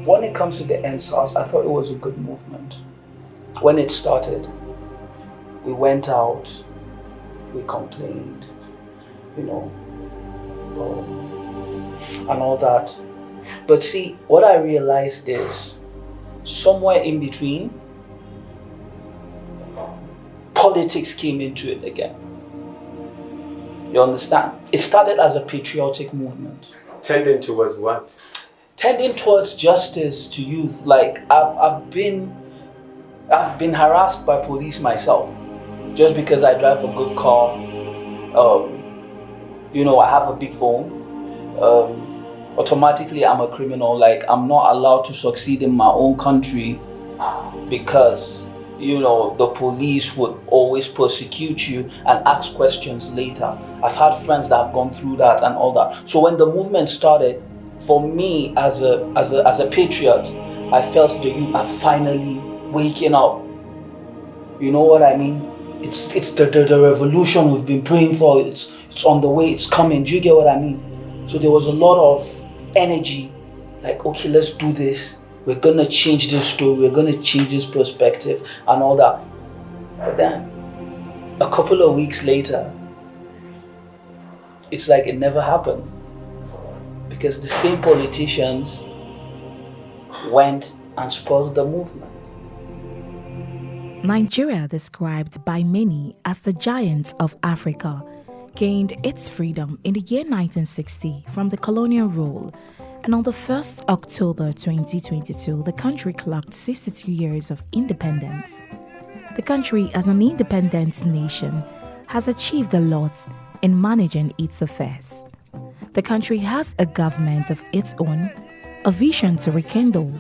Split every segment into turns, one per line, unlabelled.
when it comes to the NSAS, I thought it was a good movement. When it started, we went out, we complained, and all that. But see, what I realized is somewhere in between, politics came into it again. You understand? It started as a patriotic movement.
Tending towards what?
Tending towards justice to youth. Like I've been harassed by police myself, just because I drive a good car. I have a big phone. Automatically, I'm a criminal. Like, I'm not allowed to succeed in my own country because the police would always persecute you and ask questions later. I've had friends that have gone through that and all that. So when the movement started, for me as a patriot, I felt the youth are finally waking up. You know what I mean? It's the revolution we've been praying for. It's on the way. It's coming. Do you get what I mean? So there was a lot of energy. Like, okay, let's do this. We're gonna change this story. We're gonna change this perspective and all that. But then, a couple of weeks later, it's like it never happened, because the same politicians went and spoiled the movement.
Nigeria, described by many as the giants of Africa, gained its freedom in the year 1960 from the colonial rule, and on the 1st October 2022, the country clocked 62 years of independence. The country, as an independent nation, has achieved a lot in managing its affairs. The country has a government of its own, a vision to rekindle,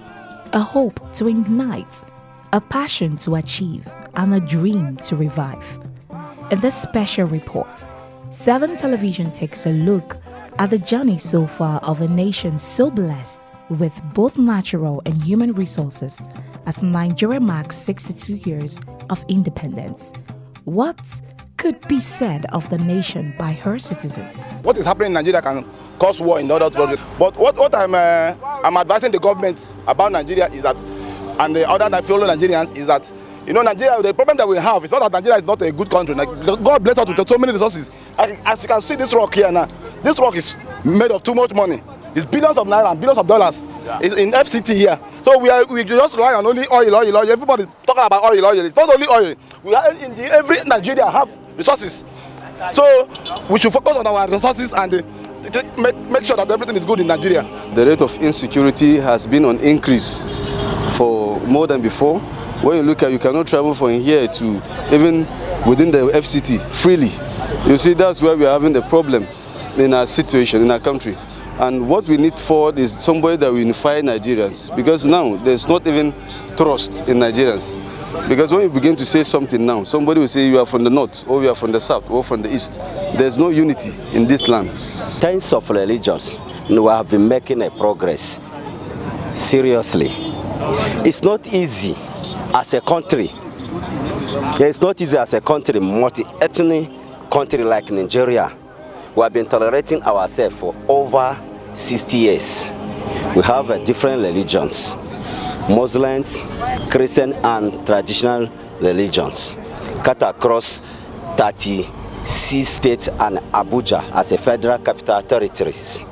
a hope to ignite, a passion to achieve, and a dream to revive. In this special report, 7 Television takes a look at the journey so far of a nation so blessed with both natural and human resources as Nigeria marks 62 years of independence. What could be said of the nation by her citizens?
What is happening in Nigeria can cause war in other countries. But what I'm advising the government about Nigeria is that, and the other fellow Nigerians, is that, Nigeria, the problem that we have is not that Nigeria is not a good country. Like, God bless us with so many resources. As you can see this rock here now, this rock is made of too much money. It's billions of naira and billions of dollars. It's in FCT here. So we just rely on only oil. Everybody talking about oil. It's not only oil. Every Nigeria have resources. So we should focus on our resources and make sure that everything is good in Nigeria.
The rate of insecurity has been on increase for more than before. When you look at, you cannot travel from here to even within the FCT freely. You see, that's where we are having the problem in our situation, in our country. And what we need for is somebody that will unify Nigerians, because now there's not even trust in Nigerians. Because when you begin to say something now, somebody will say you are from the north, or you are from the south, or from the east. There's no unity in this land.
Terms of religions, we have been making a progress. Seriously. It's not easy as a country. It's not easy as a country, multi-ethnic country like Nigeria. We have been tolerating ourselves for over 60 years. We have different religions, Muslims, Christian and traditional religions, cut across 36 states and Abuja as a federal capital territories.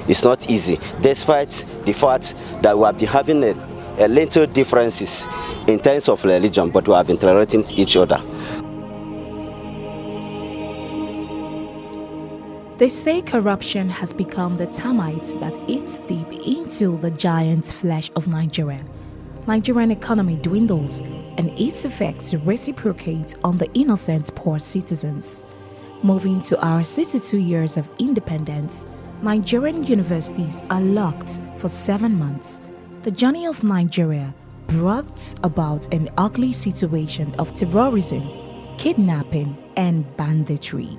It's not easy, despite the fact that we have been having a little differences in terms of religion, but we have been tolerating each other.
They say corruption has become the termite that eats deep into the giant's flesh of Nigeria. Nigerian economy dwindles and its effects reciprocate on the innocent poor citizens. Moving to our 62 years of independence, Nigerian universities are locked for 7 months. The journey of Nigeria brought about an ugly situation of terrorism, kidnapping, and banditry.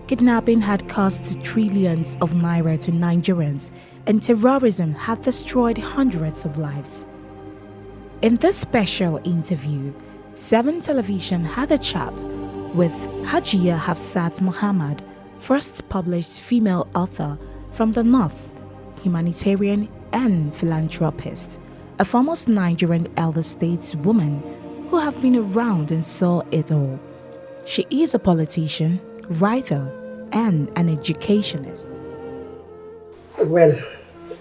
Kidnapping had cost trillions of naira to Nigerians, and terrorism had destroyed hundreds of lives. In this special interview, 7 Television had a chat with Hajia Hafsat Muhammad, first published female author from the North, humanitarian and philanthropist, a famous Nigerian elder stateswoman who have been around and saw it all. She is a politician, writer, and an educationist.
Well,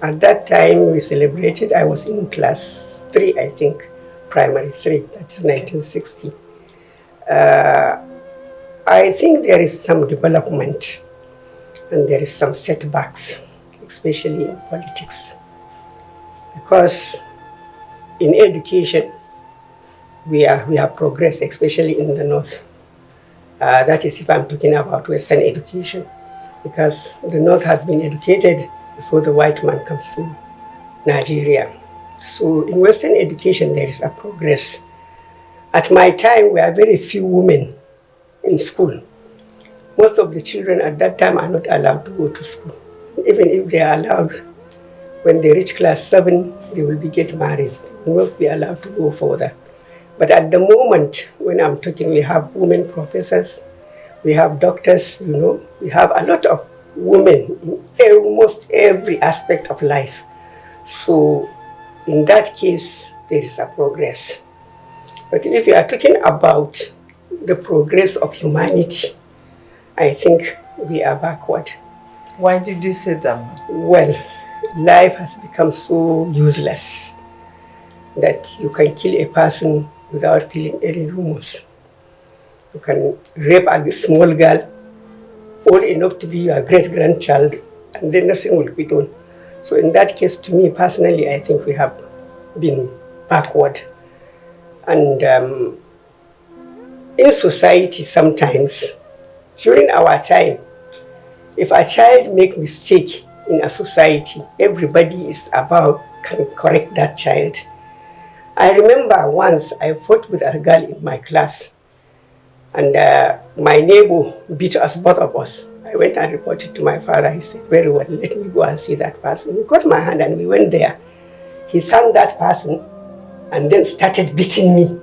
at that time we celebrated, I was in class 3, I think, primary 3, that is 1960. I think there is some development and there is some setbacks, especially in politics. Because in education, we have progressed, especially in the North. That is if I'm talking about Western education, because the North has been educated before the white man comes to Nigeria. So in Western education, there is a progress. At my time, there were very few women in school. Most of the children at that time are not allowed to go to school. Even if they are allowed, when they reach class 7, they will get married. They will not be allowed to go further. But at the moment, when I'm talking, we have women professors, we have doctors, we have a lot of women in almost every aspect of life. So in that case, there is a progress. But if you are talking about the progress of humanity, I think we are backward.
Why did you say that?
Well, life has become so useless that you can kill a person without feeling any remorse. You can rape a small girl, old enough to be your great-grandchild, and then nothing will be done. So in that case, to me personally, I think we have been backward. And in society sometimes, during our time, if a child makes mistake in a society, everybody is about can correct that child. I remember once I fought with a girl in my class, and my neighbor beat us, both of us. I went and reported to my father. He said, very well, let me go and see that person. He got my hand and we went there. He thanked that person and then started beating me,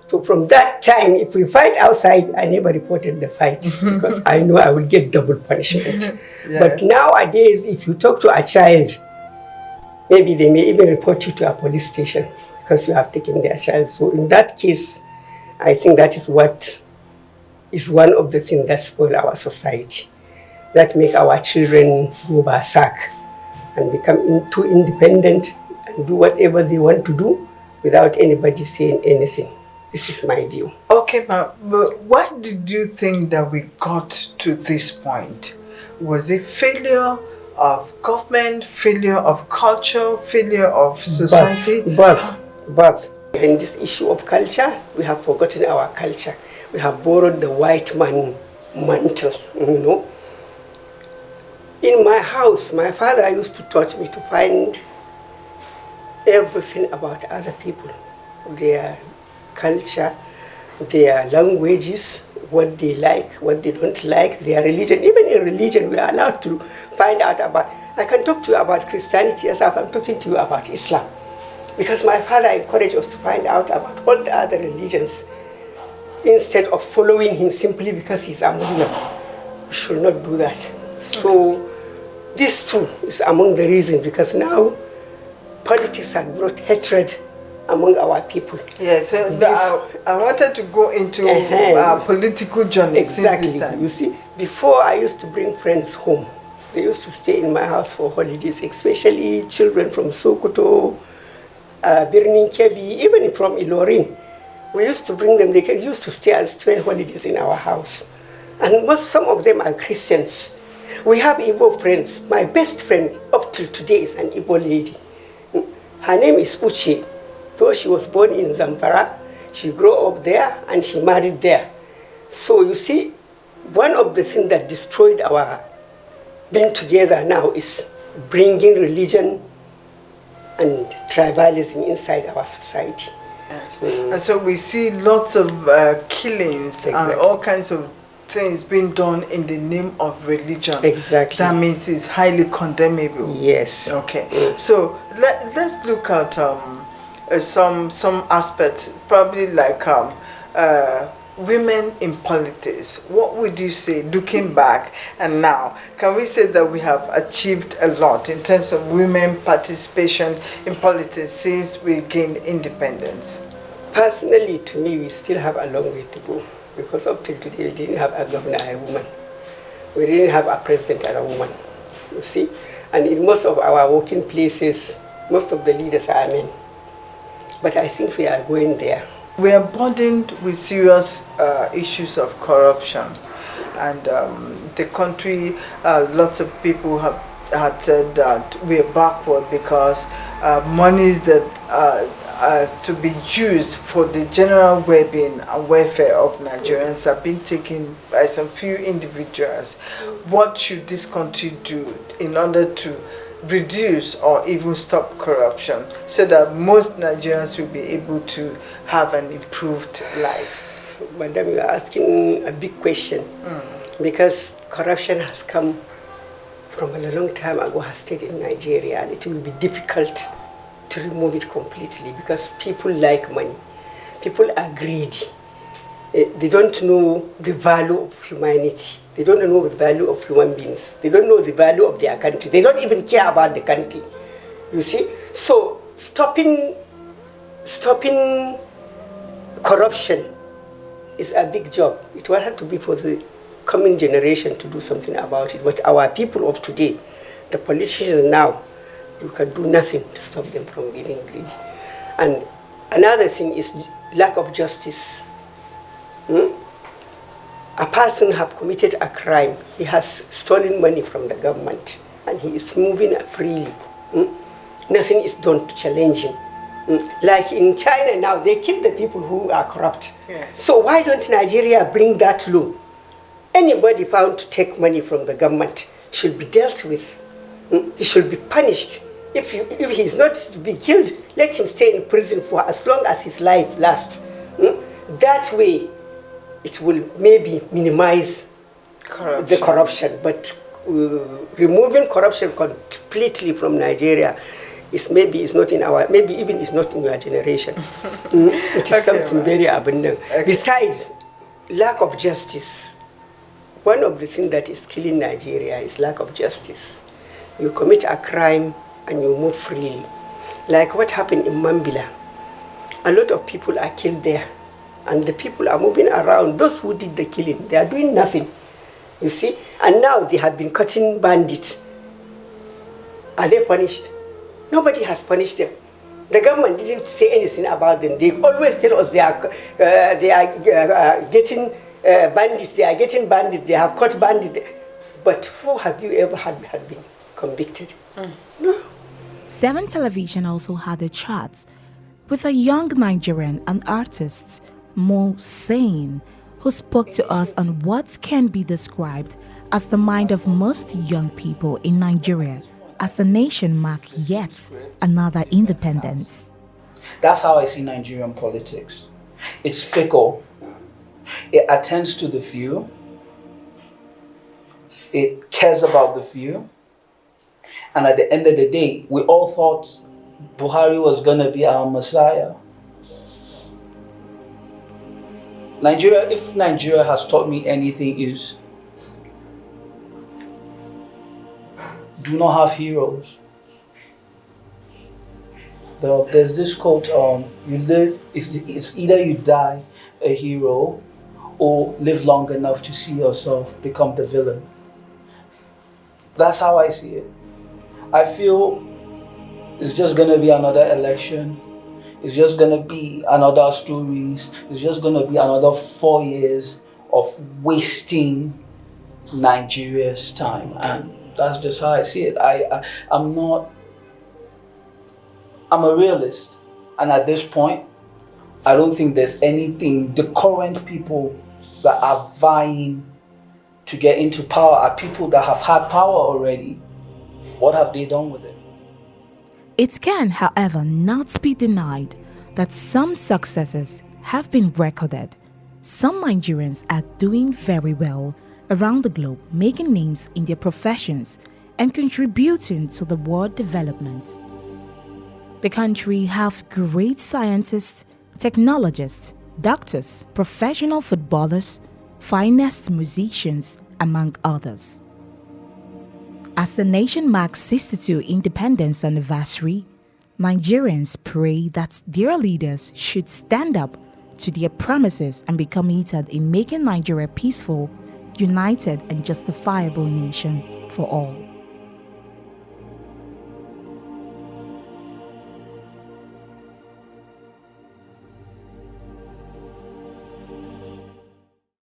So from that time, if we fight outside, I never reported the fight because I know I will get double punishment.
Yes.
But nowadays, if you talk to a child, maybe they may even report you to a police station because you have taken their child. So in that case, I think that is what is one of the things that spoil our society, that make our children go berserk and become too independent and do whatever they want to do without anybody saying anything. This is my view.
Okay, but why did you think that we got to this point? Was it failure of government, failure of culture, failure of society?
But in this issue of culture, we have forgotten our culture. We have borrowed the white man mantle, In my house, my father used to teach me to find everything about other people, their culture, their languages, what they like, what they don't like, their religion. Even in religion, we are allowed to find out about. I can talk to you about Christianity as I'm talking to you about Islam. Because my father encouraged us to find out about all the other religions instead of following him simply because he's a Muslim. We should not do that. So this too is among the reasons, because now politics has brought hatred among our people.
Yes, I wanted to go into political journey.
Exactly. You see, before I used to bring friends home. They used to stay in my house for holidays, especially children from Sokoto, Birnin Kebbi, even from Ilorin. We used to bring them, they used to stay and spend holidays in our house. And some of them are Christians. We have Igbo friends. My best friend up till today is an Igbo lady. Her name is Uche. Though she was born in Zamfara, she grew up there and she married there. So you see, one of the things that destroyed our being together now is bringing religion and tribalism inside our society.
Yes. And so we see lots of killings and all kinds of things being done in the name of religion.
Exactly.
That means it's highly condemnable.
Yes.
Okay. So let's look at some aspects, probably like women in politics, what would you say, looking back and now? Can we say that we have achieved a lot in terms of women participation in politics since we gained independence?
Personally, to me, we still have a long way to go, because up till today, we didn't have a governor, a woman. We didn't have a president, a woman, you see? And in most of our working places, most of the leaders are men. But I think we are going there.
We are burdened with serious issues of corruption, and the country, lots of people had said that we are backward because monies that are to be used for the general well-being and welfare of Nigerians are being taken by some few individuals. What should this country do in order to reduce or even stop corruption so that most Nigerians will be able to have an improved life?
Madam, you are asking a big question, because corruption has come from a long time ago, has stayed in Nigeria, and it will be difficult to remove it completely, because people like money. People are greedy. They don't know the value of humanity. They don't know the value of human beings. They don't know the value of their country. They don't even care about the country. You see? So stopping corruption is a big job. It will have to be for the coming generation to do something about it. But our people of today, the politicians now, you can do nothing to stop them from being greedy. And another thing is lack of justice. A person have committed a crime. He has stolen money from the government, and he is moving freely. Nothing is done to challenge him. Like in China now, they kill the people who are corrupt.
Yes.
So why don't Nigeria bring that law? Anybody found to take money from the government should be dealt with. He should be punished. If he is not to be killed, let him stay in prison for as long as his life lasts. That way, it will maybe minimize the corruption. But removing corruption completely from Nigeria is not in our, maybe even is not in your generation. It is something very abundant. Okay. Besides, lack of justice. One of the things that is killing Nigeria is lack of justice. You commit a crime and you move freely. Like what happened in Mambila. A lot of people are killed there, and the people are moving around. Those who did the killing, they are doing nothing, you see? And now they have been cutting bandits. Are they punished? Nobody has punished them. The government didn't say anything about them. They always tell us they are getting bandits, they are getting bandits, they have caught bandits. But who have you ever had been convicted? No.
7 Television also had a chat with a young Nigerian, an artist, Mo Sane, who spoke to us on what can be described as the mind of most young people in Nigeria as the nation marks yet another independence.
That's how I see Nigerian politics. It's fickle. It attends to the few. It cares about the few. And at the end of the day, we all thought Buhari was going to be our messiah. If Nigeria has taught me anything, is do not have heroes. There's this quote, you live, it's either you die a hero or live long enough to see yourself become the villain. That's how I see it. I feel it's just going to be another election. It's just going to be another stories. It's just going to be another 4 years of wasting Nigeria's time. And that's just how I see it. I'm a realist. And at this point, I don't think there's anything. The current people that are vying to get into power are people that have had power already. What have they done with it?
It can, however, not be denied that some successes have been recorded. Some Nigerians are doing very well around the globe, making names in their professions and contributing to the world development. The country have great scientists, technologists, doctors, professional footballers, finest musicians, among others. As the nation marks 62 independence anniversary, Nigerians pray that their leaders should stand up to their promises and be committed in making Nigeria a peaceful, united and justifiable nation for all.